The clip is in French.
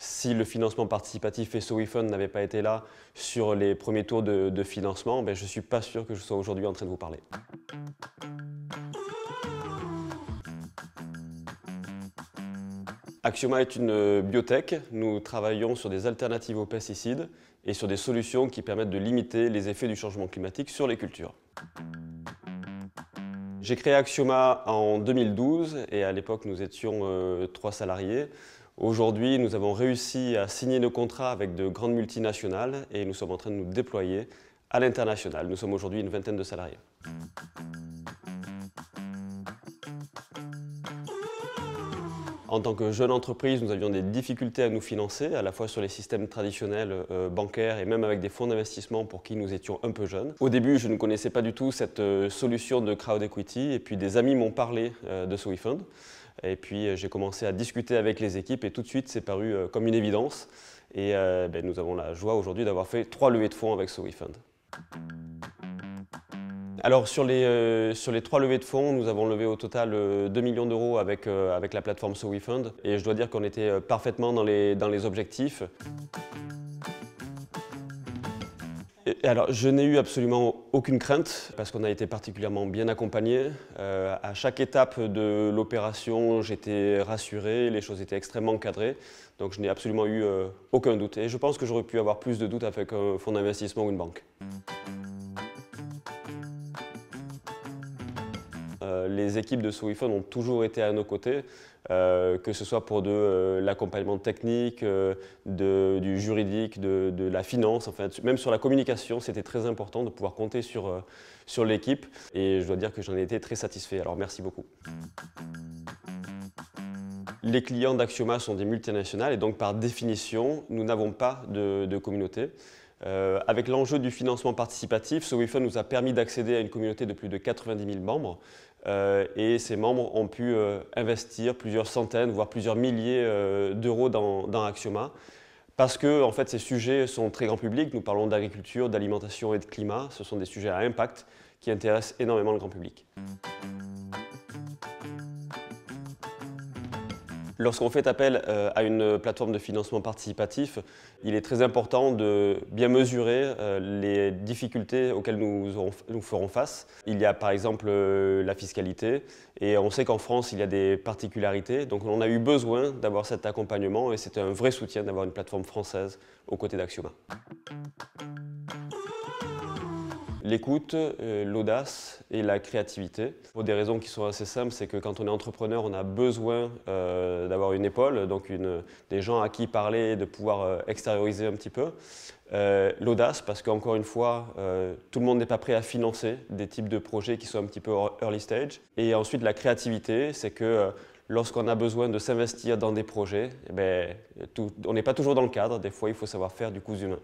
si le financement participatif et SoWeFund n'avaient pas été là sur les premiers tours de financement, je ne suis pas sûr que je sois aujourd'hui en train de vous parler. Axioma est une biotech. Nous travaillons sur des alternatives aux pesticides et sur des solutions qui permettent de limiter les effets du changement climatique sur les cultures. J'ai créé Axioma en 2012 et à l'époque nous étions 3 salariés. Aujourd'hui, nous avons réussi à signer nos contrats avec de grandes multinationales et nous sommes en train de nous déployer à l'international. Nous sommes aujourd'hui une vingtaine de salariés. En tant que jeune entreprise, nous avions des difficultés à nous financer, à la fois sur les systèmes traditionnels bancaires et même avec des fonds d'investissement pour qui nous étions un peu jeunes. Au début, je ne connaissais pas du tout cette solution de crowd equity et puis des amis m'ont parlé de SoWeFund. Et puis j'ai commencé à discuter avec les équipes et tout de suite c'est paru comme une évidence. Et nous avons la joie aujourd'hui d'avoir fait 3 levées de fonds avec SoWeFund. Alors sur les 3 levées de fonds, nous avons levé au total 2 millions d'euros avec la plateforme SoWeFund et je dois dire qu'on était parfaitement dans les objectifs. Alors je n'ai eu absolument aucune crainte parce qu'on a été particulièrement bien accompagnés. À chaque étape de l'opération, j'étais rassuré, les choses étaient extrêmement cadrées, donc je n'ai absolument eu aucun doute. Et je pense que j'aurais pu avoir plus de doutes avec un fonds d'investissement ou une banque. Les équipes de SoWeFund ont toujours été à nos côtés, que ce soit pour de l'accompagnement technique, du juridique, de la finance, enfin, même sur la communication, c'était très important de pouvoir compter sur l'équipe et je dois dire que j'en ai été très satisfait, alors merci beaucoup. Les clients d'Axioma sont des multinationales et donc par définition, nous n'avons pas de communauté. Avec l'enjeu du financement participatif, SoWeFund nous a permis d'accéder à une communauté de plus de 90 000 membres et ces membres ont pu investir plusieurs centaines, voire plusieurs milliers d'euros dans Axioma parce que en fait, ces sujets sont très grand public. Nous parlons d'agriculture, d'alimentation et de climat. Ce sont des sujets à impact qui intéressent énormément le grand public. Lorsqu'on fait appel à une plateforme de financement participatif, il est très important de bien mesurer les difficultés auxquelles nous ferons face. Il y a par exemple la fiscalité et on sait qu'en France il y a des particularités. Donc on a eu besoin d'avoir cet accompagnement et c'était un vrai soutien d'avoir une plateforme française aux côtés d'Axioma. L'écoute, l'audace et la créativité. Pour des raisons qui sont assez simples, c'est que quand on est entrepreneur, on a besoin d'avoir une épaule, donc des gens à qui parler et de pouvoir extérioriser un petit peu. L'audace, parce qu'encore une fois, tout le monde n'est pas prêt à financer des types de projets qui sont un petit peu early stage. Et ensuite, la créativité, c'est que lorsqu'on a besoin de s'investir dans des projets, on n'est pas toujours dans le cadre. Des fois, il faut savoir faire du cousu main.